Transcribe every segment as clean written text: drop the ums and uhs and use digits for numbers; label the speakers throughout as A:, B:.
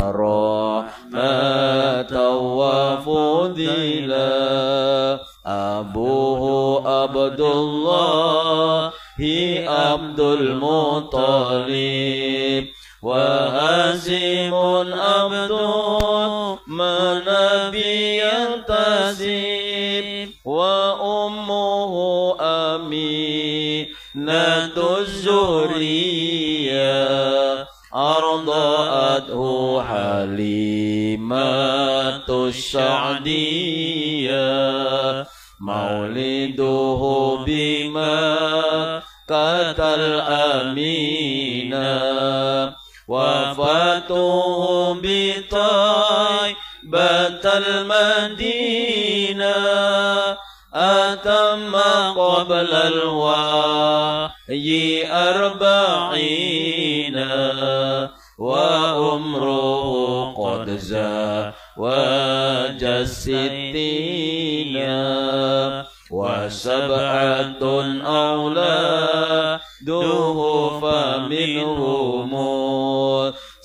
A: رحمة وفضلا أبوه عبد الله عبد المطلب وهاشم عبد مناف ينتسب وأمه أمينة الزهرية أرضعته حليمة السعدية مولده بمكة الأمينة وفاته بطيبة المدينة أتم قبل الوحي 40 وعمره قد زاوج 60 وسبعة أولاده فمنهم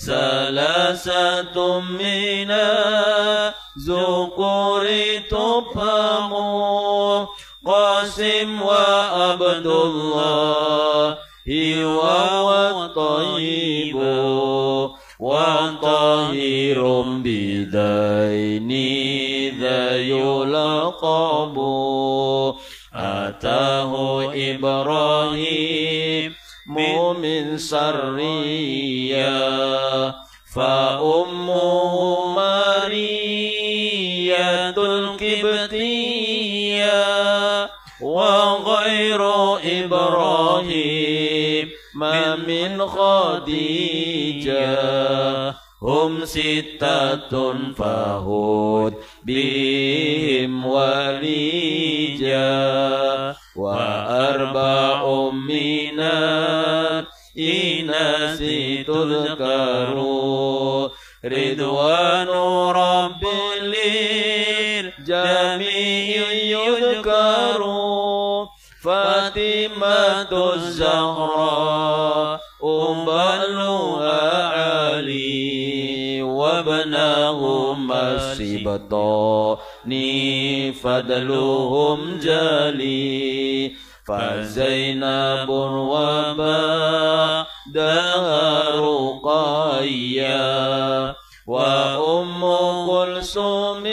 A: 3 من الذكور تفهم قاسم وعبد الله وهو الطيب وطاهر بدين ذا يلقب أتاه إبراهيم من سرية فأمه مارية القبطية وغير إبراهيم ما من خديجة هم 6 فهود بهم وليجا و4 من الإناث تذكر رضوان رب للجميع يذكر فاطمة الزهراء بلها علي وابناهما السبطان فضلهم جلي فزينب وبعدها رقية وأم كلثوم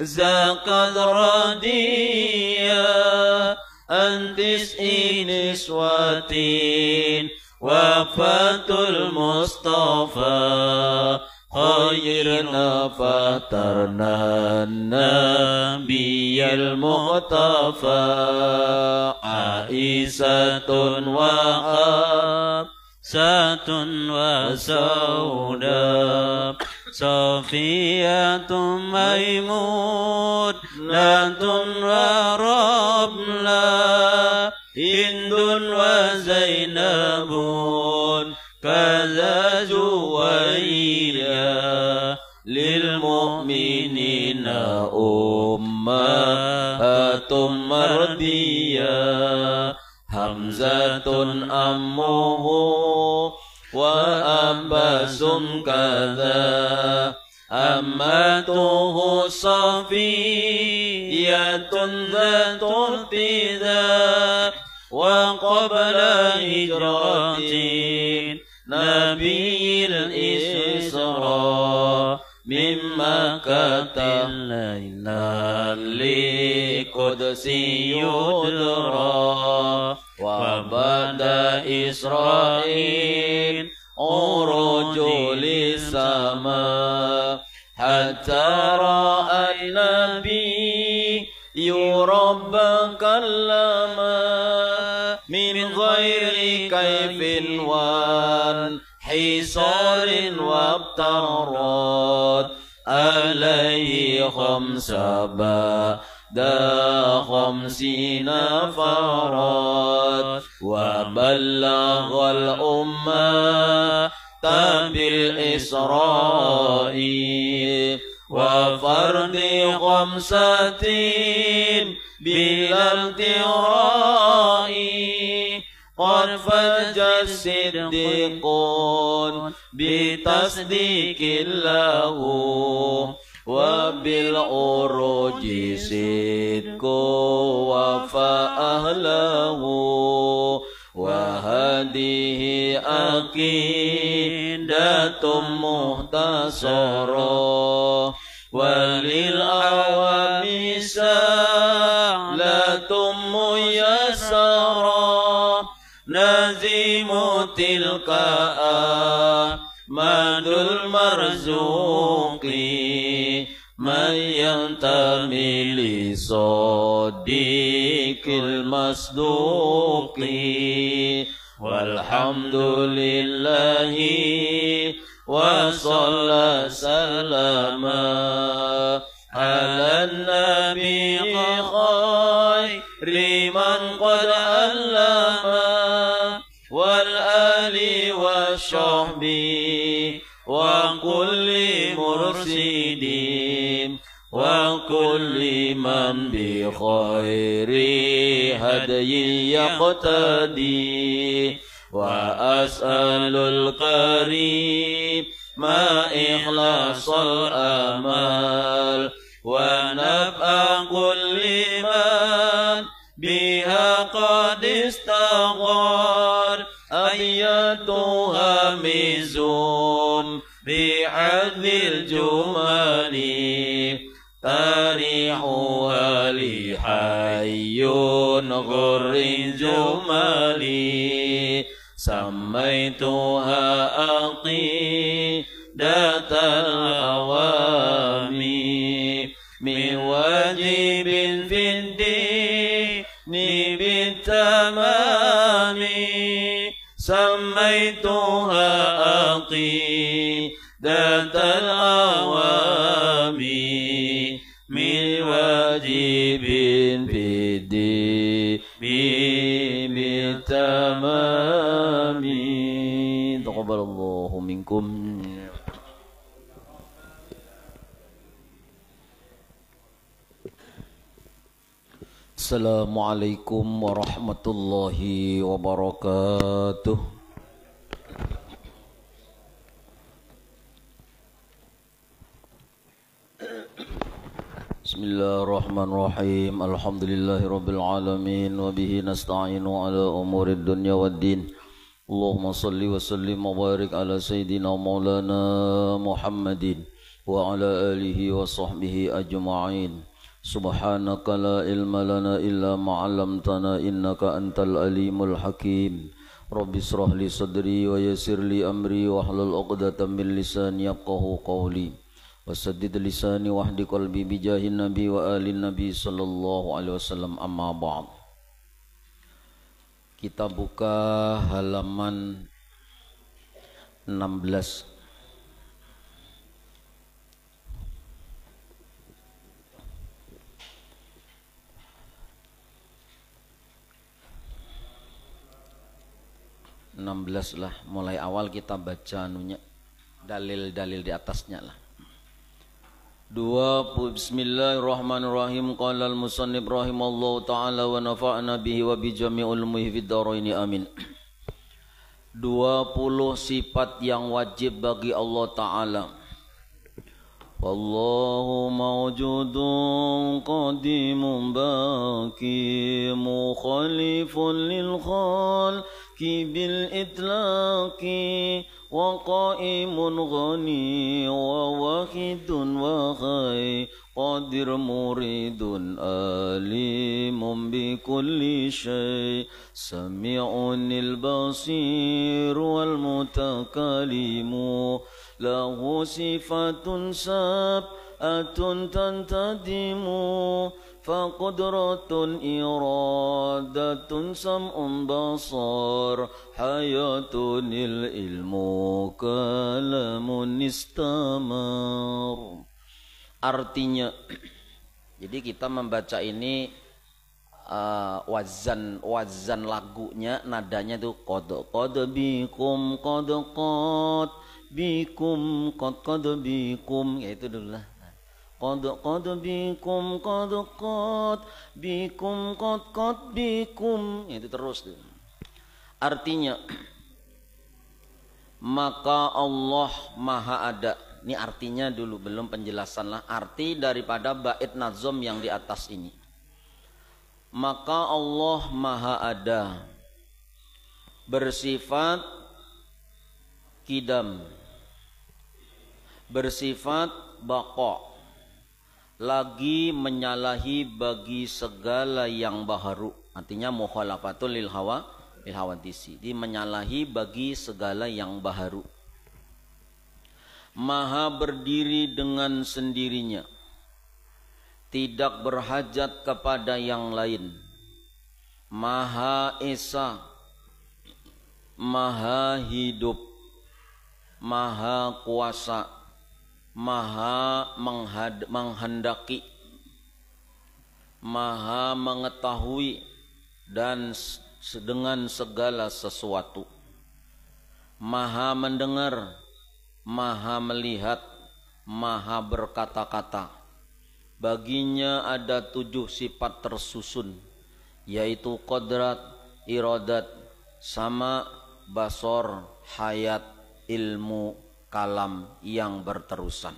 A: ذاك الردية عن 9 نسوة وفاة المصطفى خيرنا فاخترنا النبي المقتفى عائشة وحفصة وسودة صفية ميمونة ورملة هند وزينب كذا جويرية للمؤمنين أمهات مرضية حمزة أمه وعباس كذا أمته صفية ذات ارتداء وقبل هجرة نبي الإسراء من مكة الليلة لقدس يدرى وبعد إسرائيل عروج للسماء حتى رأى النبي ربا كلما من غير كيف وانحصار وابترت عليه 5 بعد 50 فرات وبلغ الأمة بالإسراء وفرد 5 بلا التراء قد فج الصديقون bitasdiqin lahu wa bil uruji sidku wa fa'ahlahu wa hadihi aqidatum muhtasara walil awami salatum muyassara nazimu tilka madul marzuqi man yantami li sadiqil masduqi walhamdulillahi wa salama ala nabi khairi man qad allama wal ali wa sahbi wa kulli mursidin wa kulli man bi khairi hadyi yaqtadi wa as'alul karim ma ikhlasal amal wa nab'a kulli man biha qad istaghar ayyatuha mizum bi'adlil jumali tarihuha li hayyun ghurrin jumali sammaituha aqidatal awami min wajibin fiddini bitamami sammaituha aqidatal awami min wajibin fiddini bitamami taqabbalallahu minkum. Assalamualaikum warahmatullahi wabarakatuh. Bismillahirrahmanirrahim. Alhamdulillahirabbil alamin wa bihi nasta'inu ala umurid dunya waddin. Allahumma shalli wa sallim wa barik ala sayyidina maulana Muhammadin wa ala alihi wa sahbihi ajma'in. Subhanaka la ilma lana illa ma 'allamtana innaka antal alimul hakim. Rabbi shrah li sadri wa yassir li amri wahlul 'uqdatam min lisani yafqahu qawli. Wasaddid lisani wahdi qalbi bijahin nabi wa alin nabi sallallahu alaihi wasallam amma ba'd. Kita buka halaman 16. Lah, mulai awal kita baca anunya, dalil-dalil di atasnya lah. Bismillahirrahmanirrahim. Qala al-musannif rahimallahu ta'ala wa nafa'na bihi wa bi jami'ul muhfid daraini amin. 20 sifat yang wajib bagi Allah Ta'ala. Wallahu mawjudun qadimun baqi mukhalifun lil khalqi bil itlaqi wa qaimun ghani wa wahidun wa qadir muridun alimun bi kulli syai sami'unil basir wal mutakallimu lahu sifatun sab'atun tantadimu faqudratun iradatun sam'un basar hayatunil ilmu kalamun istamar. Artinya, jadi kita membaca ini wazan lagunya, nadanya itu qad bikum bikum qad bikum, yaitu dulu lah. Qad bikum bikum, itu terus tuh. Artinya maka Allah maha ada. Ini artinya dulu, belum penjelasan lah. Arti daripada bait nazom yang di atas ini. Maka Allah maha ada, bersifat kidam, bersifat baqa, lagi menyalahi bagi segala yang baharu. Artinya mukhalafatul lil hawadisi, di menyalahi bagi segala yang baharu. Maha berdiri dengan sendirinya, tidak berhajat kepada yang lain. Maha esa, maha hidup, maha kuasa, maha menghendaki, maha mengetahui dan dengan segala sesuatu, maha mendengar, maha melihat, maha berkata-kata. Baginya ada 7 sifat tersusun, yaitu qadrat, iradat, sama, basor, hayat, ilmu, kalam yang berterusan.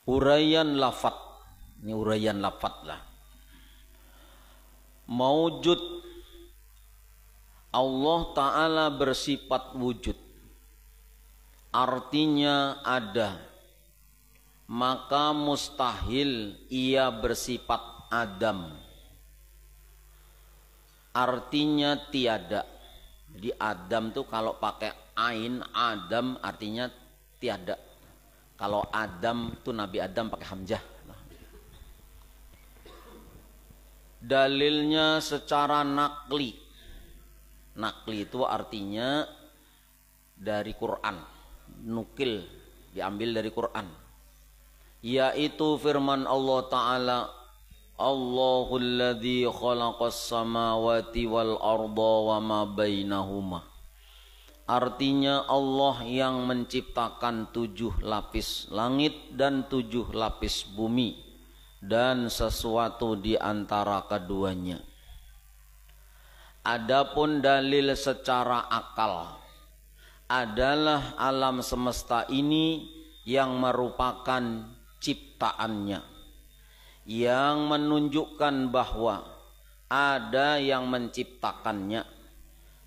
A: Uraian lafat, ini uraian lafat lah. Maujud, Allah Ta'ala bersifat wujud, artinya ada, maka mustahil ia bersifat adam, artinya tiada. Jadi adam tuh kalau pakai ain, adam artinya tiada. Kalau Adam tuh Nabi Adam pakai hamzah. Dalilnya secara nakli. Nakli itu artinya dari Quran, nukil, diambil dari Quran, yaitu firman Allah Ta'ala, Allahul ladzi khalaqas samawati wal arda wa ma bainahuma. Artinya Allah yang menciptakan 7 lapis langit dan 7 lapis bumi dan sesuatu di antara keduanya. Adapun dalil secara akal adalah alam semesta ini yang merupakan ciptaannya, yang menunjukkan bahwa ada yang menciptakannya.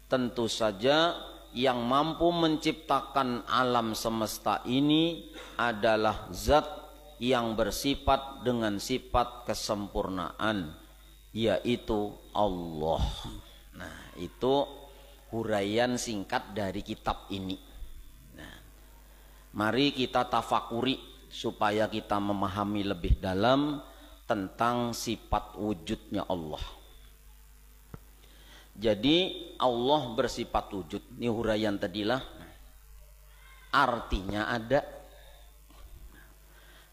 A: Tentu saja yang mampu menciptakan alam semesta ini adalah zat yang bersifat dengan sifat kesempurnaan, yaitu Allah. Nah, itu huraian singkat dari kitab ini. Nah, mari kita tafakuri supaya kita memahami lebih dalam tentang sifat wujudnya Allah. Jadi Allah bersifat wujud, ini huraian tadilah, artinya ada.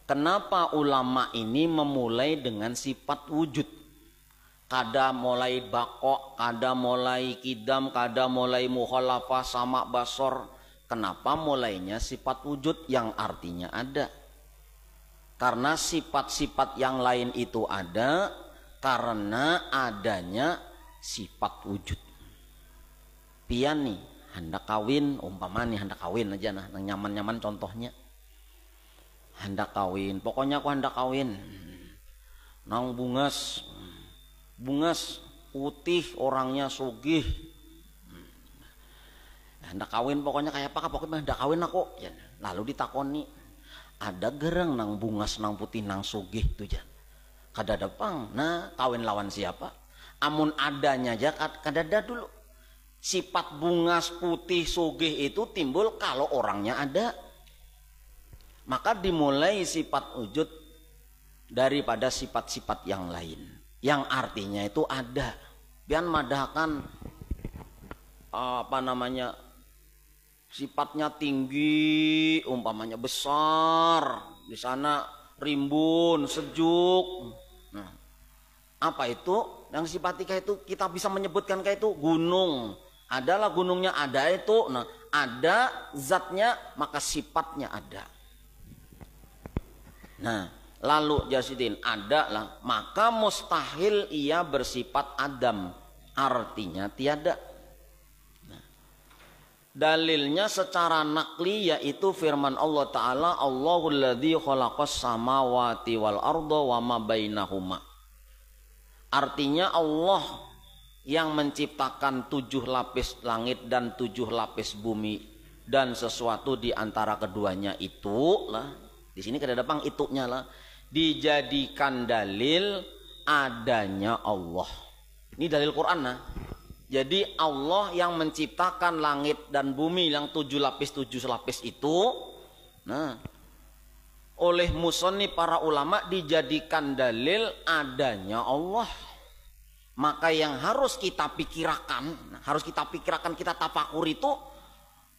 A: Kenapa ulama ini memulai dengan sifat wujud? Kada mulai bako, kada mulai kidam, kada mulai mukhalafah, sama, basor. Kenapa mulainya sifat wujud yang artinya ada? Karena sifat-sifat yang lain itu ada karena adanya sifat wujud. Pian nih, hendak kawin, umpama nih hendak kawin aja nah, nyaman-nyaman contohnya. Hendak kawin, pokoknya aku hendak kawin. Nang bungas putih, orangnya sugih. Hendak kawin pokoknya kayak apa? Pokoknya hendak kawin aku. Lalu ditakoni, ada gereng nang bungas, nang putih, nang sugih tuh jan. Kada depang. Nah, kawin lawan siapa? Amun adanya aja kadada dulu. Sifat bungas, putih, sugih itu timbul kalau orangnya ada. Maka dimulai sifat wujud daripada sifat-sifat yang lain, yang artinya itu ada. Biar madahkan sifatnya tinggi, umpamanya besar, di sana rimbun, sejuk. Nah, apa itu? Yang sifatika itu kita bisa menyebutkan kayak itu gunung. Adalah gunungnya ada itu. Nah, ada zatnya maka sifatnya ada. Nah, lalu Jasidin ada lah, maka mustahil ia bersifat adam, artinya tiada. Dalilnya secara nakli yaitu firman Allah Ta'ala, Allahul ladzi khalaqas samawati wal arda wa ma bainahuma. Artinya Allah yang menciptakan 7 lapis langit dan 7 lapis bumi dan sesuatu di antara keduanya itu lah. Di sini kada dapang itunya lah. Dijadikan dalil adanya Allah. Ini dalil Quran nah. Jadi Allah yang menciptakan langit dan bumi yang 7 lapis itu, nah, oleh musannif para ulama dijadikan dalil adanya Allah. Maka yang harus kita pikirkan, kita tafakur itu,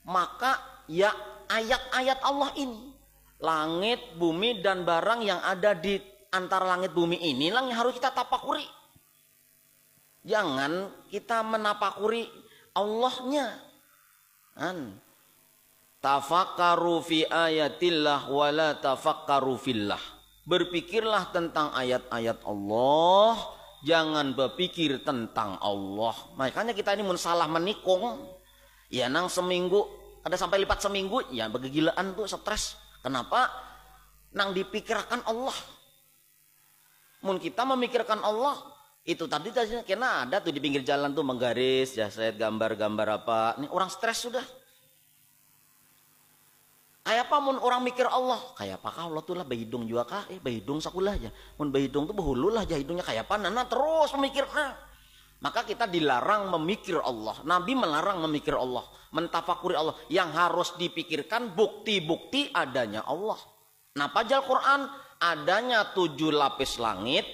A: maka ya ayat-ayat Allah ini. Langit, bumi dan barang yang ada di antara langit bumi inilah yang harus kita tafakuri. Jangan kita menapakuri Allahnya. Tafakkaru fi ayatillah wa la tafakkaru fillah. Berpikirlah tentang ayat-ayat Allah, jangan berpikir tentang Allah. Makanya kita ini mun salah menikung, ya nang seminggu, ada sampai lipat seminggu, ya begilaan tuh stres. Kenapa? Nang dipikirkan Allah. Mun kita memikirkan Allah, itu tadi kena ada tuh di pinggir jalan tuh menggaris, ya saya gambar-gambar apa. Ini orang stres sudah. Kayak apa mun orang mikir Allah? Kayak apa Allah tuh lah bahidung juga kah? Bahidung sakulah aja. Mun bahidung tuh bahulu lah aja hidungnya kayak apa? Nana terus memikirkan. Maka kita dilarang memikir Allah. Nabi melarang memikir Allah, mentafakuri Allah. Yang harus dipikirkan bukti-bukti adanya Allah. Nah, pajal Quran adanya 7 lapis langit,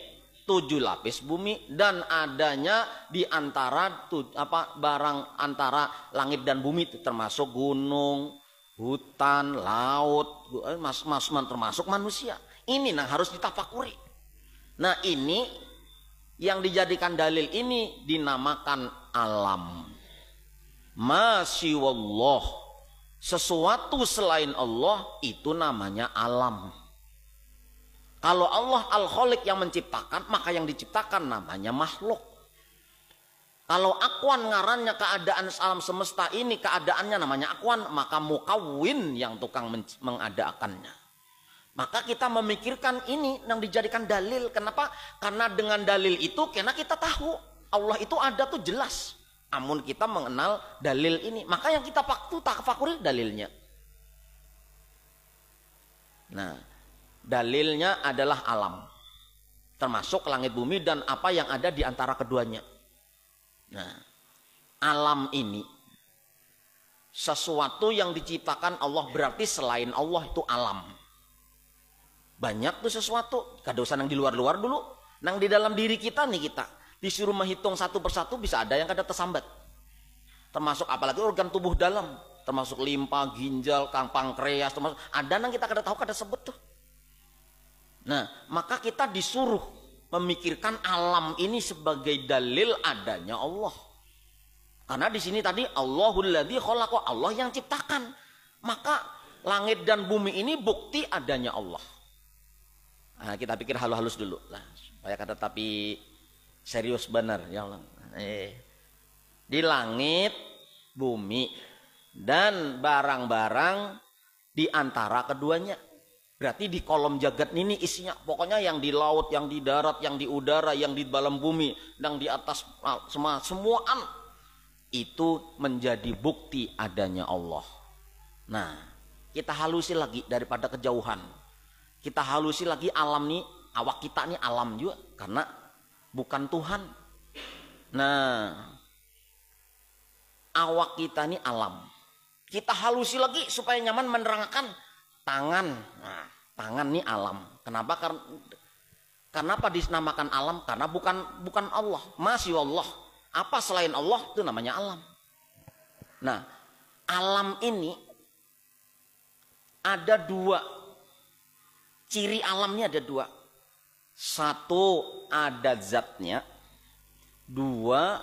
A: 7 lapis bumi, dan adanya di antara barang antara langit dan bumi itu termasuk gunung, hutan, laut, termasuk manusia. Ini yang harus ditafakuri. Nah, ini yang dijadikan dalil ini dinamakan alam. Masyiwallah, sesuatu selain Allah itu namanya alam. Kalau Allah Al-Khaliq yang menciptakan, maka yang diciptakan namanya makhluk. Kalau akwan ngarannya keadaan alam semesta ini, keadaannya namanya akwan, maka mukawwin yang tukang mengadakannya. Maka kita memikirkan ini yang dijadikan dalil. Kenapa? Karena dengan dalil itu, karena kita tahu Allah itu ada tuh jelas. Amun kita mengenal dalil ini, maka yang kita fakuri dalilnya. Nah, dalilnya adalah alam, termasuk langit bumi dan apa yang ada di antara keduanya. Nah, alam ini sesuatu yang diciptakan Allah, berarti selain Allah itu alam. Banyak tuh sesuatu, kada usah nang di luar-luar dulu, nang di dalam diri kita nih, kita disuruh menghitung satu persatu bisa ada yang kada tersambat. Termasuk apalagi organ tubuh dalam, termasuk limpa, ginjal, pankreas, termasuk ada nang kita kada tahu, kada sebut tuh. Nah, maka kita disuruh memikirkan alam ini sebagai dalil adanya Allah. Karena di sini tadi Allahul ladzi khalaqa, Allah yang ciptakan. Maka langit dan bumi ini bukti adanya Allah. Nah, kita pikir halus-halus dulu lah supaya kata tapi serius benar ya Allah. Di langit, bumi dan barang-barang di antara keduanya. Berarti di kolom jagat ini isinya pokoknya yang di laut, yang di darat, yang di udara, yang di dalam bumi, yang di atas semuaan itu menjadi bukti adanya Allah. Nah, kita halusi lagi daripada kejauhan. Kita halusi lagi alam nih, awak kita nih alam juga karena bukan Tuhan. Nah, awak kita nih alam. Kita halusi lagi supaya nyaman menerangkan tangan. Nah, tangan nih alam. Kenapa? Kenapa dinamakan alam? Karena bukan Allah. Masih Allah. Apa selain Allah itu namanya alam. Nah, alam ini ada dua. Ciri alamnya ada dua. Satu, ada zatnya. Dua,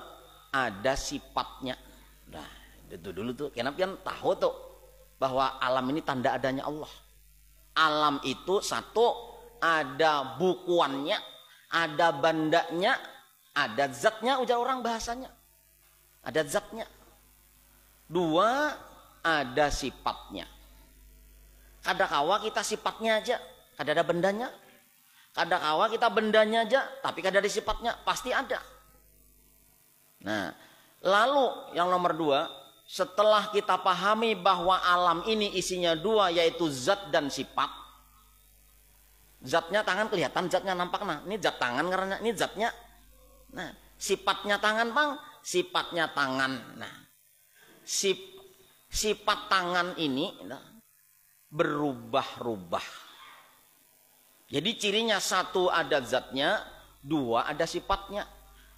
A: ada sifatnya. Nah, itu dulu tuh. Kenapa yang tahu tuh bahwa alam ini tanda adanya Allah. Alam itu satu, ada bukuannya, ada bandanya, ada zatnya, ujar orang bahasanya. Ada zatnya. Dua,
B: ada sifatnya. Kadakawa kita sifatnya aja, kada ada bendanya. Kadakawa kita bendanya aja, tapi kada ada sifatnya, pasti ada. Nah, lalu yang nomor dua, setelah kita pahami bahwa alam ini isinya dua, yaitu zat dan sifat. Zatnya tangan kelihatan, zatnya nampak. Nah, ini zat tangan karena ini zatnya. Nah, sifatnya tangan bang, sifatnya tangan. Nah, sifat tangan ini berubah-ubah. Jadi cirinya satu ada zatnya, dua ada sifatnya.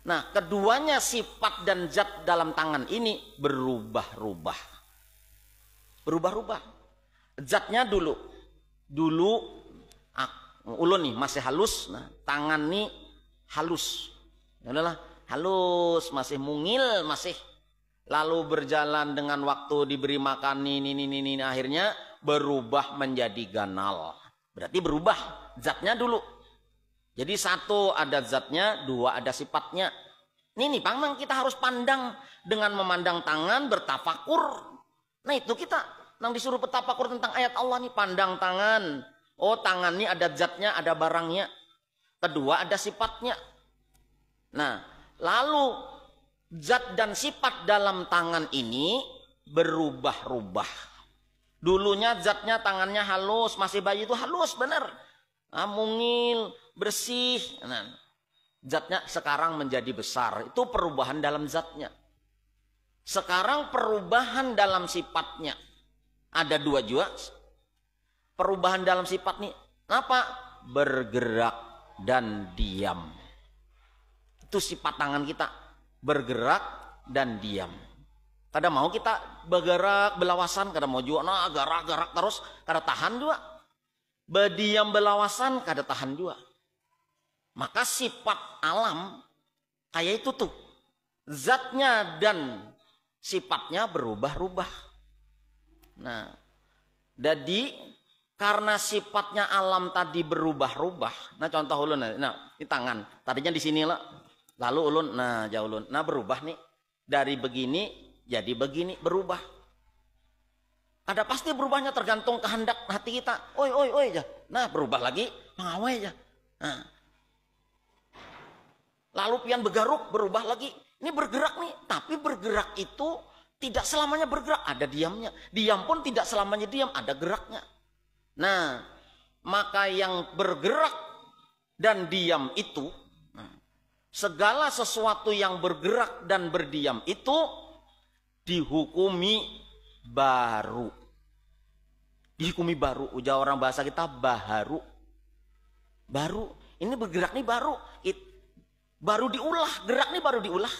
B: Nah, keduanya sifat dan zat dalam tangan ini berubah-ubah. Berubah-ubah. Zatnya dulu ulun nih masih halus, nah tangan nih halus. Ya udahlah, halus, masih mungil, masih. Lalu berjalan dengan waktu diberi makan ini akhirnya berubah menjadi ganal. Berarti berubah zatnya dulu. Jadi satu ada zatnya, dua ada sifatnya. Ini memang kita harus pandang dengan memandang tangan, bertafakur. Nah itu kita yang disuruh bertafakur tentang ayat Allah nih, pandang tangan. Oh tangan ini ada zatnya, ada barangnya. Kedua ada sifatnya. Nah lalu zat dan sifat dalam tangan ini berubah-ubah. Dulunya zatnya tangannya halus, masih bayi itu halus benar. Mungil, bersih. Nah, zatnya sekarang menjadi besar. Itu perubahan dalam zatnya. Sekarang perubahan dalam sifatnya. Ada dua juga. Perubahan dalam sifat nih. Apa? Bergerak dan diam. Itu sifat tangan kita. Bergerak dan diam. Kadang mau kita bergerak belawasan, kadang mau juga nah gerak-gerak terus, kadang tahan juga. Berdiam belawasan, kadang tahan juga. Maka sifat alam kayak itu tuh. Zatnya dan sifatnya berubah-ubah. Nah, jadi karena sifatnya alam tadi berubah-ubah. Nah, contoh ulun, nah ini tangan. Tadinya di sini lah. Lalu ulun, nah jauh ulun, nah berubah nih dari begini jadi begini, berubah. Ada pasti berubahnya tergantung kehendak hati kita. Oi aja. Nah berubah lagi, mengawai aja. Nah. Lalu pian bergaruk, berubah lagi. Ini bergerak nih, tapi bergerak itu tidak selamanya bergerak, ada diamnya. Diam pun tidak selamanya diam, ada geraknya. Nah, maka yang bergerak dan diam itu, segala sesuatu yang bergerak dan berdiam itu dihukumi baru. Dihukumi baru. Ujar orang bahasa kita baharu. Baru. Ini bergerak nih baru. Baru diulah. Gerak nih baru diulah.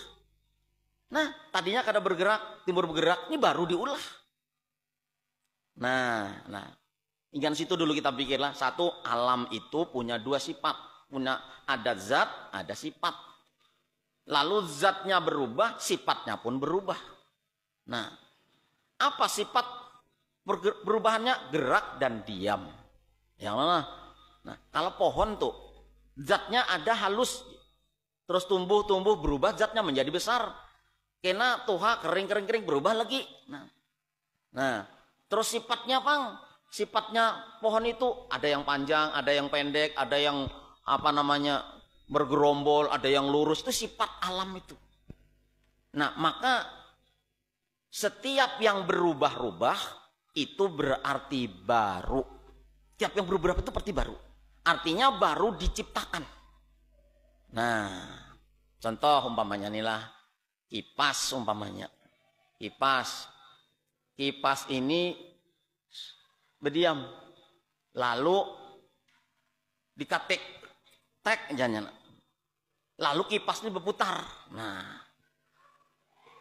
B: Nah tadinya kada bergerak, timur bergerak, ini baru diulah. Nah. Ingat situ dulu kita pikirlah. Satu, alam itu punya dua sifat. Punya ada zat, ada sifat. Lalu zatnya berubah, sifatnya pun berubah. Nah, apa sifat perubahannya? Gerak dan diam. Yang mana? Nah, kalau pohon tuh, zatnya ada halus, terus tumbuh berubah, zatnya menjadi besar. Kena tuha kering berubah lagi. Nah, terus sifatnya bang, sifatnya pohon itu ada yang panjang, ada yang pendek, ada yang bergerombol, ada yang lurus. Itu sifat alam itu. Nah, maka setiap yang berubah-ubah itu berarti baru. Setiap yang berubah itu berarti baru. Artinya baru diciptakan. Nah, contoh umpamanya inilah kipas umpamanya. Kipas ini berdiam. Lalu dikatek tek jangan. Lalu kipas ini berputar. Nah,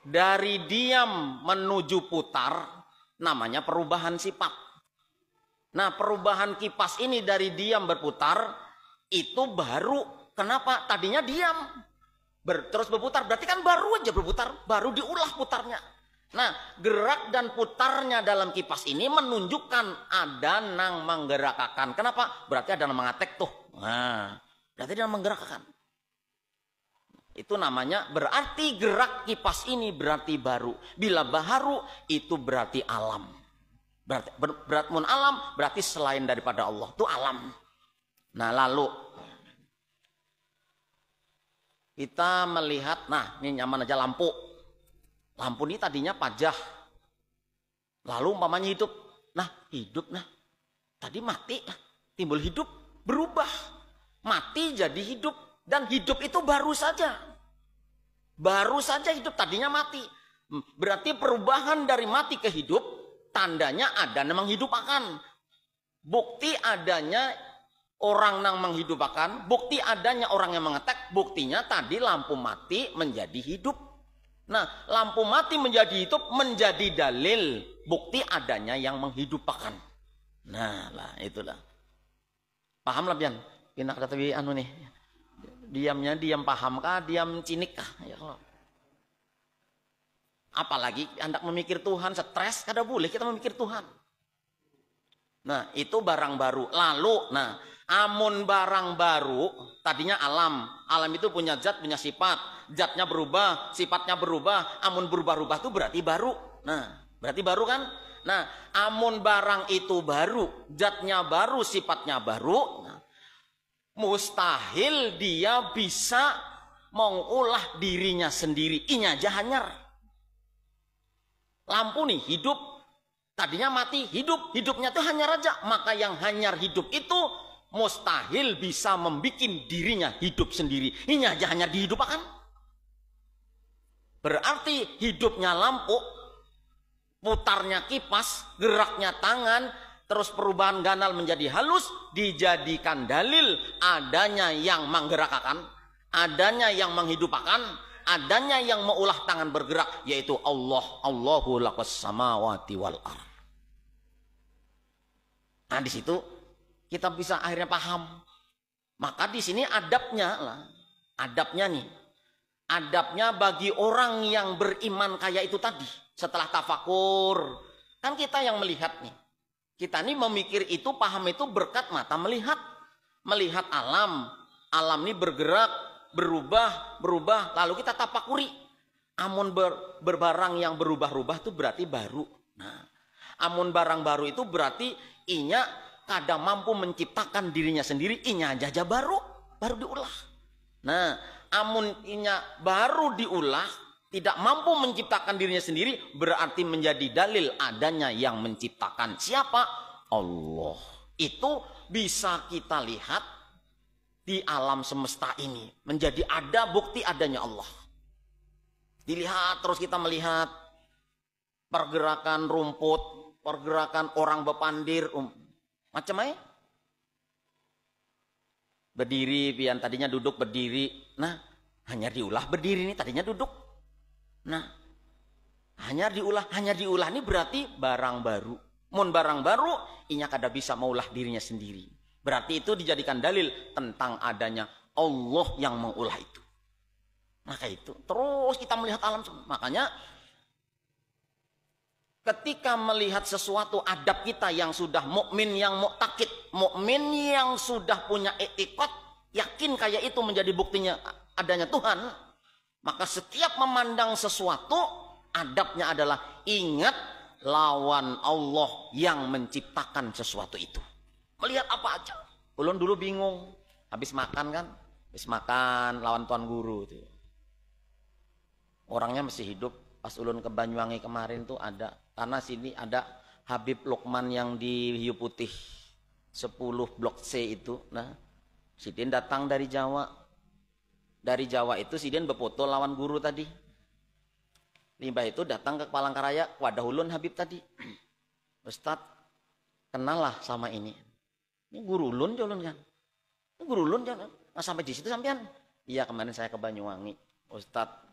B: dari diam menuju putar namanya perubahan sifat. Nah perubahan kipas ini dari diam berputar itu baru. Kenapa? Tadinya diam terus berputar, berarti kan baru aja berputar, baru diulah putarnya. Nah gerak dan putarnya dalam kipas ini menunjukkan ada nang menggerakkan. Kenapa? Berarti ada nang mengatek tuh. Nah berarti dia menggerakkan. itu namanya berarti gerak kipas ini berarti baru. Bila baharu itu berarti alam. Berarti mun alam berarti selain daripada Allah itu alam. Nah lalu kita melihat, nah ini nyaman aja lampu. Lampu ini tadinya pajah. Lalu umpamanya hidup. Nah hidup, nah tadi mati, timbul hidup, berubah. Mati jadi hidup. Dan hidup itu baru saja. Baru saja hidup, tadinya mati. Berarti perubahan dari mati ke hidup, tandanya ada yang menghidupkan. Bukti adanya orang yang menghidupkan, bukti adanya orang yang mengetek, buktinya tadi lampu mati menjadi hidup. Nah, lampu mati menjadi hidup menjadi dalil bukti adanya yang menghidupkan. Nah, lah itulah. Paham lah Bian? Pindah kata anu nih. Diamnya diam paham kah, diam cinik kah? Ya kalau. Apalagi hendak memikir Tuhan, stres, kada boleh kita memikir Tuhan. Nah, itu barang baru. Lalu, nah, amun barang baru, tadinya alam. Alam itu punya zat, punya sifat. Zatnya berubah, sifatnya berubah. Amun berubah-ubah itu berarti baru. Nah, berarti baru kan? Nah, amun barang itu baru, zatnya baru, sifatnya baru. Nah, mustahil dia bisa mengolah dirinya sendiri. Ini aja hanyar. Lampu nih hidup. Tadinya mati, hidup. Hidupnya tuh hanyar aja. Maka yang hanyar hidup itu mustahil bisa membuat dirinya hidup sendiri. Ini aja hanyar dihidupkan. Berarti hidupnya lampu, putarnya kipas, geraknya tangan, terus perubahan ganal menjadi halus, dijadikan dalil adanya yang menggerakkan, adanya yang menghidupkan, adanya yang mengulah tangan bergerak, yaitu Allah. Allahu laqas samawati wal ardh. Nah di situ kita bisa akhirnya paham. Maka di sini adabnya lah, adabnya nih, adabnya bagi orang yang beriman kayak itu tadi. Setelah tafakur, kan kita yang melihat nih. Kita ini memikir itu, paham itu berkat mata melihat. Melihat alam. Alam ini bergerak, berubah, lalu kita tapakuri. Amun berbarang yang berubah-ubah itu berarti baru. Nah, amun barang baru itu berarti inya kada mampu menciptakan dirinya sendiri, inya aja baru diulah. Nah, amun inya baru diulah, tidak mampu menciptakan dirinya sendiri, berarti menjadi dalil adanya yang menciptakan. Siapa? Allah. Itu bisa kita lihat di alam semesta ini. Menjadi ada bukti adanya Allah. Dilihat terus kita melihat pergerakan rumput, pergerakan orang bepandir, macam-macam. Berdiri, pian tadinya duduk berdiri. Nah, hanya diulah berdiri ini, tadinya duduk. Nah, hanya diulah ini berarti barang baru. Mun barang baru, inya kada bisa maulah dirinya sendiri. Berarti itu dijadikan dalil tentang adanya Allah yang mengulah itu. Maka itu, terus kita melihat alam. Makanya, ketika melihat sesuatu adab kita yang sudah mukmin yang mu'takid, mukmin yang sudah punya i'tiqad, yakin kayak itu menjadi buktinya adanya Tuhan. Maka setiap memandang sesuatu, adabnya adalah ingat lawan Allah yang menciptakan sesuatu itu. Melihat apa aja. Ulun dulu bingung. Habis makan kan. Habis makan lawan Tuan Guru. Itu. Orangnya masih hidup. Pas ulun ke Banyuwangi kemarin tuh ada. Karena sini ada Habib Lukman yang di Hiu Putih. 10 blok C itu. Nah, Sidin datang dari Jawa. Dari Jawa itu Sidin berfoto lawan guru tadi. Limbah itu datang ke Palangkaraya, wadah ulun Habib tadi. Ustadz, kenal lah sama ini. Ini guru ulun kan. Ini guru ulun kan. Nah, sampai di situ sampean. Iya, kemarin saya ke Banyuwangi. Ustadz,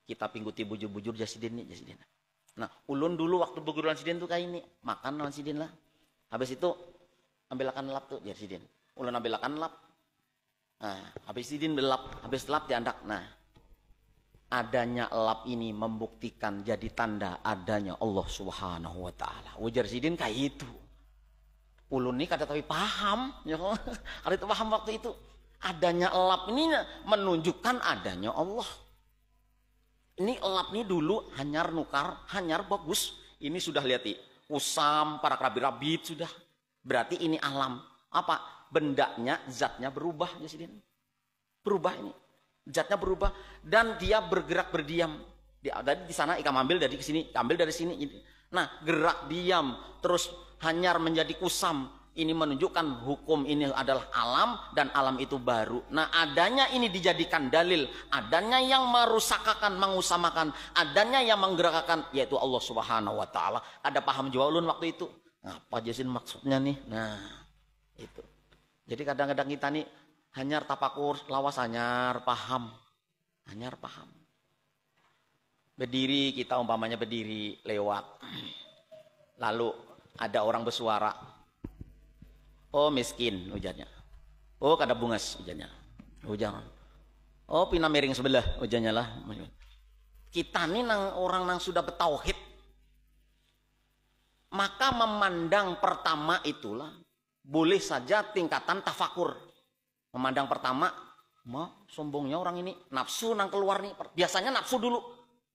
B: kita pingguti bujur-bujur Jasidin nih, Jasidin. Nah, ulun dulu waktu berguru lawan Sidin tuh kayak ini. Makan lawan Sidin lah. Habis itu ambilkan lap tuh Jasidin. Ulun ambilkan lap. Nah, habis Sidin belap, habis lap diandak. Nah, adanya lap ini membuktikan jadi tanda adanya Allah Subhanahu wa taala. Ujar Sidin kayak itu. Ulun ini kada tapi paham, ya. Kada itu paham waktu itu. Adanya elap ini menunjukkan adanya Allah. Ini elap ini dulu hanyar nukar, hanyar bagus. Ini sudah lihat kusam, para rabit sudah. Berarti ini alam. Apa? Bendanya, zatnya berubah. Berubah ini. Zatnya berubah. Dan dia bergerak berdiam. Dari di sana ikam ambil dari sini, ambil dari sini. Nah, gerak diam. Terus hanyar menjadi kusam. Ini menunjukkan hukum ini adalah alam dan alam itu baru. Nah, adanya ini dijadikan dalil. Adanya yang merusakakan, mengusamakan. Adanya yang menggerakkan, yaitu Allah Subhanahu wa Ta'ala. Ada paham juga ulun waktu itu. Apa jasin maksudnya nih? Nah, itu. Jadi kadang-kadang kita nih hanyar tapakur, lawas hanyar paham. Hanyar paham. Berdiri, kita umpamanya berdiri lewat. Lalu ada orang bersuara. Oh miskin hujannya. Oh kada bungas hujannya. Hujan. Oh pina miring sebelah hujannya lah. Kita nih orang nang sudah bertauhid. Maka memandang pertama itulah boleh saja tingkatan tafakur. Memandang pertama, sombongnya orang ini nafsu nang keluar nih. Biasanya nafsu dulu.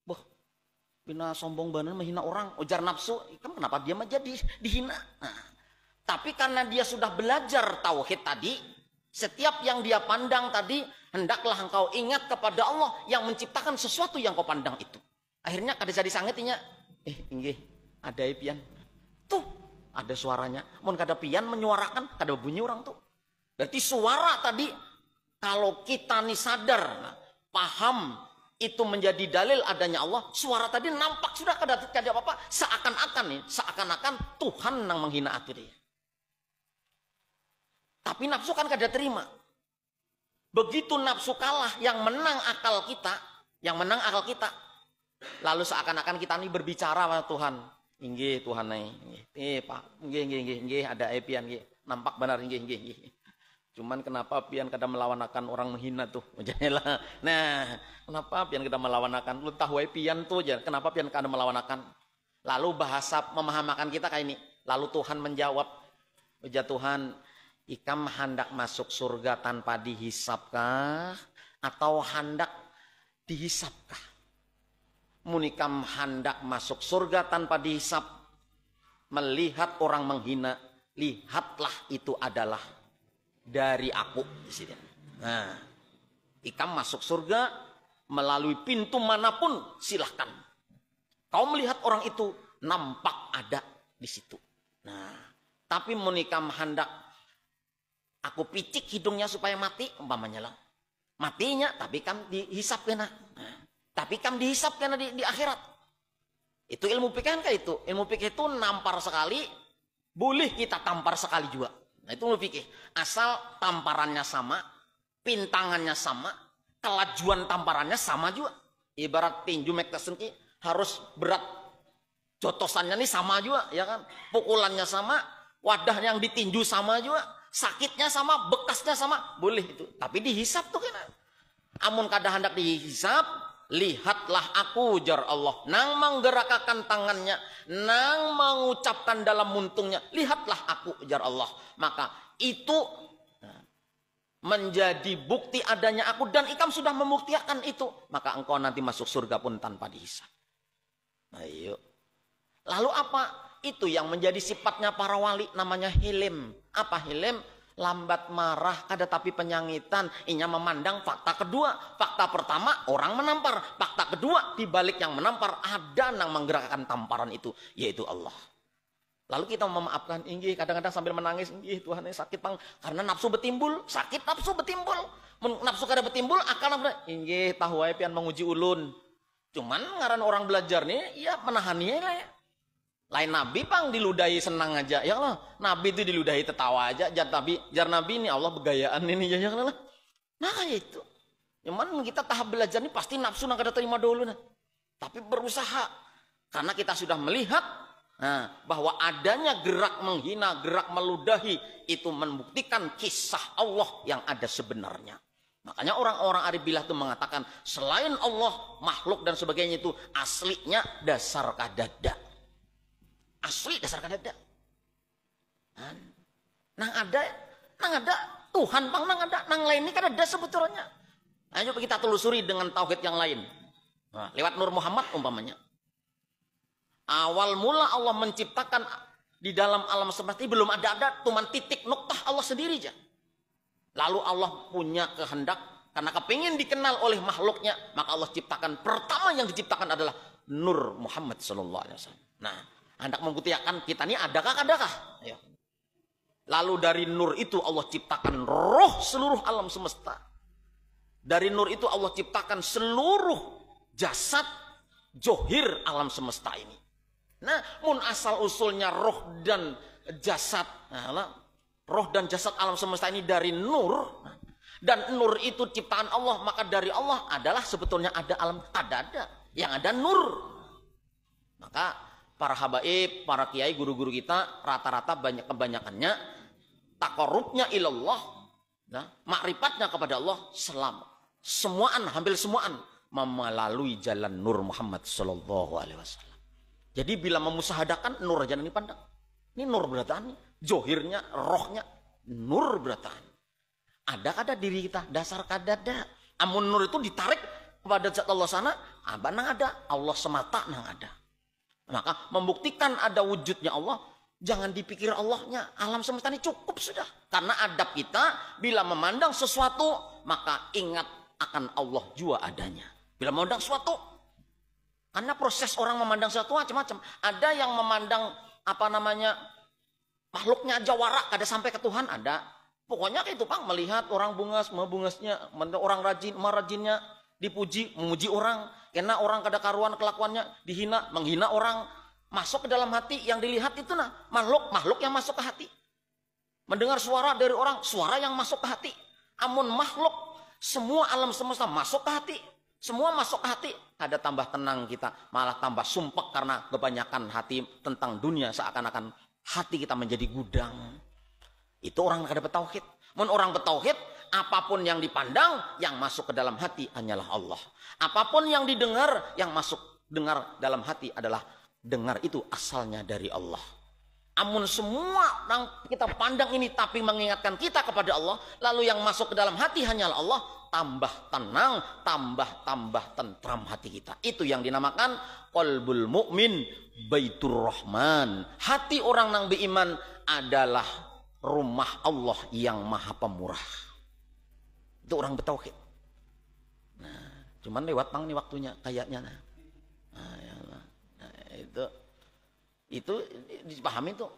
B: Boh, pina sombong bener menghina orang, ujar nafsu. Kenapa dia menjadi dihina? Nah. Tapi karena dia sudah belajar tauhid tadi, setiap yang dia pandang tadi, hendaklah engkau ingat kepada Allah yang menciptakan sesuatu yang kau pandang itu. Akhirnya kada jadi sangetinya, inggih, ada pian. Tuh, ada suaranya. Mun kada pian menyuarakan, kada bunyi orang tuh. Berarti suara tadi, kalau kita nih sadar, paham, itu menjadi dalil adanya Allah, suara tadi nampak sudah kada apa-apa, seakan-akan Tuhan yang menghina hati dia. Tapi nafsu kan kada terima. Begitu nafsu kalah, yang menang akal kita, lalu seakan-akan kita ini berbicara sama Tuhan. Inggih Tuhan Pak, inggih ada pian nggih. Nampak benar inggih. Cuman kenapa pian kada melawanakan orang menghina tuh? Lah. Nah, kenapa pian kada melawanakan? Lu tahu pian tuh aja. Kenapa pian kada melawanakan? Lalu bahasa memahamakan kita kayak ini. Lalu Tuhan menjawab, ujar Tuhan, ikam hendak masuk surga tanpa dihisapkah? Atau hendak dihisapkah? Munikam hendak masuk surga tanpa dihisap, melihat orang menghina, lihatlah itu adalah dari aku. Nah, ikam masuk surga melalui pintu manapun silahkan. Kau melihat orang itu nampak ada di situ. Nah, tapi munikam hendak aku picik hidungnya supaya mati, umpamanya lah. Matinya, tapi kan dihisap kena. Nah, tapi kan dihisap kena di akhirat. Itu ilmu fikih kan itu. Ilmu fikih itu nampar sekali, boleh kita tampar sekali juga. Nah, itu ilmu fikih. Asal tamparannya sama, pintangannya sama, kelajuan tamparannya sama juga. Ibarat tinju McTyson harus berat jotosannya nih sama juga, ya kan? Pukulannya sama, wadah yang ditinju sama juga. Sakitnya sama, bekasnya sama, boleh itu. Tapi dihisap tuh kan. Amun kada hendak dihisap, lihatlah aku, jar Allah. Nang menggerakkan tangannya, nang mengucapkan dalam muntungnya, lihatlah aku, jar Allah. Maka itu menjadi bukti adanya aku, dan ikam sudah membuktikan itu. Maka engkau nanti masuk surga pun tanpa dihisap. Ayo. Lalu apa? Itu yang menjadi sifatnya para wali, namanya hilim. Apa hilim? Lambat marah, kada tapi penyangitan. Inya memandang fakta kedua. Fakta pertama, orang menampar. Fakta kedua, di balik yang menampar, ada yang menggerakkan tamparan itu, yaitu Allah. Lalu kita memaafkan, inggih, kadang-kadang sambil menangis, inggih, Tuhan ini sakit bang. Karena nafsu betimbul, sakit nafsu betimbul. Nafsu kada betimbul, akan apa? Inggih, tahu wae pian menguji ulun. Cuman ngaran orang belajar nih, ya menahaninya lah ya. Lain Nabi pang diludahi senang aja, ya Allah. Nabi itu diludahi tertawa aja, jar Nabi ini Allah begayaan ini ya lah. Nah kayak itu. Cuman kita tahap belajar ini pasti nafsu nang kada terima dulu nah. Tapi berusaha karena kita sudah melihat bahwa adanya gerak menghina, gerak meludahi itu membuktikan kisah Allah yang ada sebenarnya. Makanya orang-orang arif billah itu mengatakan selain Allah, makhluk dan sebagainya itu aslinya dasar kadada. Asli dasar kadada. Nang ada Tuhan pang nang ada, nang lain ini kan ada sebetulnya. Ayo kita telusuri dengan tauhid yang lain. Nah, lewat Nur Muhammad umpamanya. Awal mula Allah menciptakan di dalam alam semesta ini belum ada cuman titik nuktah Allah sendiri aja. Lalu Allah punya kehendak karena kepingin dikenal oleh makhluknya, maka Allah ciptakan, pertama yang diciptakan adalah Nur Muhammad sallallahu alaihi wasallam. Nah, hendak membuktikan kita ini adakah? Ayo. Lalu dari nur itu Allah ciptakan roh seluruh alam semesta. Dari nur itu Allah ciptakan seluruh jasad johir alam semesta ini. Nah, mun asal usulnya roh dan jasad, roh dan jasad alam semesta ini dari nur, dan nur itu ciptaan Allah, maka dari Allah adalah sebetulnya ada alam ada yang ada nur. Maka para habaib, para kiai, guru-guru kita rata-rata kebanyakannya takarrubnya ilallah, makrifatnya kepada Allah hampir semuaan melalui jalan Nur Muhammad sallallahu alaihi wasallam. Jadi bila memusahadakan nur aja ini pandang. Ini nur berataan, johirnya, rohnya, nur berataan. Ada diri kita, dasar kadada. Amun nur itu ditarik kepada zat Allah sana, nang ada. Allah semata nang ada. Maka membuktikan ada wujudnya Allah, jangan dipikir Allahnya. Alam semesta ini cukup sudah. Karena adab kita, bila memandang sesuatu, maka ingat akan Allah jua adanya. Bila memandang sesuatu, karena proses orang memandang sesuatu macam-macam. Ada yang memandang makhluknya aja warak, kada sampai ke Tuhan ada. Pokoknya kayak itu Pang, melihat orang bungas, bungasnya, orang rajin, rajinnya, dipuji, memuji orang. Karena orang kada karuan kelakuannya, dihina, menghina orang. Masuk ke dalam hati, yang dilihat itu makhluk yang masuk ke hati. Mendengar suara dari orang, suara yang masuk ke hati. Amun makhluk, semua alam semesta masuk ke hati. Semua masuk ke hati, ada tambah tenang kita, malah tambah sumpek karena kebanyakan hati tentang dunia, seakan-akan hati kita menjadi gudang. Itu orang yang ada bertauhid. Mun orang bertauhid, apapun yang dipandang, yang masuk ke dalam hati hanyalah Allah. Apapun yang didengar, yang masuk dengar dalam hati adalah dengar itu asalnya dari Allah. Amun semua yang kita pandang ini tapi mengingatkan kita kepada Allah, lalu yang masuk ke dalam hati hanyalah Allah, tambah tenang, tambah tentram hati kita. Itu yang dinamakan qalbul mu'min baitur rahman. Hati orang nang beriman adalah rumah Allah yang maha pemurah. Itu orang bertauhid. Nah, cuman lewat Pang nih waktunya kayaknya. Itu dipahami tuh.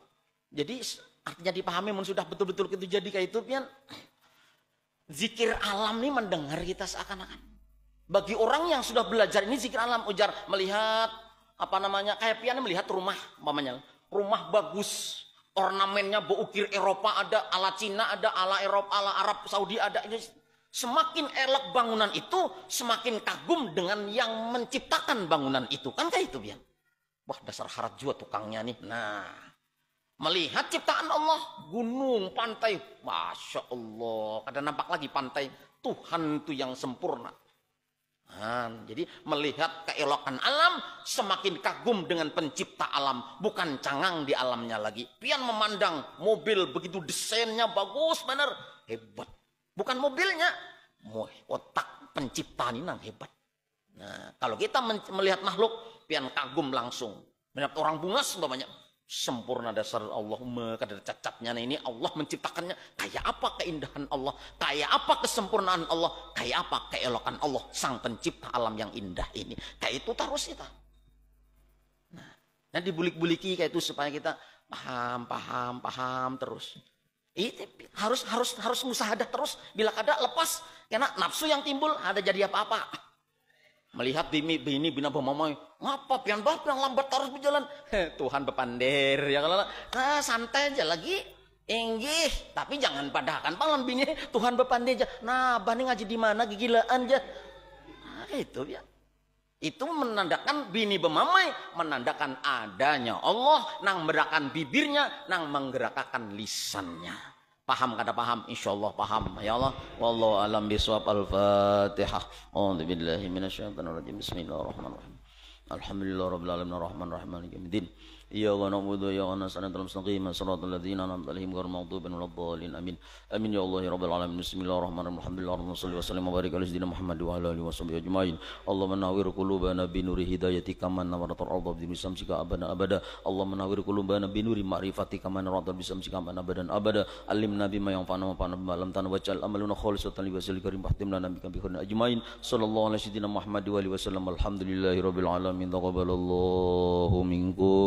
B: Jadi artinya dipahami, mun sudah betul-betul itu jadi kayak itu pian. Zikir alam ini mendengar kita seakan-akan. Bagi orang yang sudah belajar ini zikir alam, ujar melihat kayak pian melihat rumah, rumah bagus, ornamennya berukir Eropa ada, ala Cina ada, ala Eropa, ala Arab Saudi ada. Ini semakin elok bangunan itu, semakin kagum dengan yang menciptakan bangunan itu, kan kayak itu pian. Wah, dasar harat jua tukangnya nih. Nah, melihat ciptaan Allah, gunung, pantai, Masya Allah, kada nampak lagi pantai, Tuhan itu yang sempurna. Nah, jadi melihat keelokan alam, semakin kagum dengan pencipta alam, bukan cangang di alamnya lagi. Pian memandang mobil begitu, desainnya bagus, benar, hebat. Bukan mobilnya, otak pencipta ini nang hebat. Nah, kalau kita melihat makhluk, pian kagum langsung. Melihat orang bungas umpamanya, sempurna dasar Allahumma, kada cacatnya. Nah, ini Allah menciptakannya. Kayak apa keindahan Allah, kayak apa kesempurnaan Allah, kayak apa keelokan Allah, sang pencipta alam yang indah ini. Kayak itu terus kita. Nah, dibulik-buliki kayak itu supaya kita paham terus. Itu harus musahadah terus. Bila kada lepas, karena nafsu yang timbul ada jadi apa-apa. Melihat bini bina bamamai, ngapa pian yang lambat terus berjalan. Tuhan bepandir ya kalau santai aja lagi. Inggih, tapi jangan padahkan palan bini Tuhan bepandir aja. Nah, bani ngaji di mana gigilaan aja. Nah, itu ya. Itu menandakan bini bemamai, menandakan adanya Allah, nang menggerakkan bibirnya, nang menggerakkan lisannya. Paham kada paham? Insyaallah paham. Ya Allah, wallahu alam bisawab. Al-Fatihah. A'udzubillahi minasyaitonir rajim. Bismillahirrahmanirrahim. Alhamdulillahirabbil alamin arrahmanirrahim maliki yaumiddin.
A: iyyaka na'budu wa iyyaka nasta'in ihdinas siratal mustaqim shiratal ladzina an'amta 'alaihim ghairil maghdubi 'alaihim waladdallin amin amin ya Allah ya rabbal alamin bismillahirrahmanirrahim alhamdulillah shalli wa sallim wa barik ala sayyidina Muhammad wa ala alihi washabihi ajmain Allahumma nawwir qulubana bi nuri hidayatika man nawwaratul arda bi samsika abada abada Allahumma nawwir qulubana bi nuri ma'rifatika man nawwaratul bi samsika abadan abada alimna bima yanfa'una wa fa'na bima lam tanwa waj'al amaluna khalisatan li wajhil karim fahtimna nabika bi khairin ajmain sallallahu alaihi sayyidina Muhammad wa alihi wasallam alhamdulillahi rabbil alamin taqabbalallahu minkum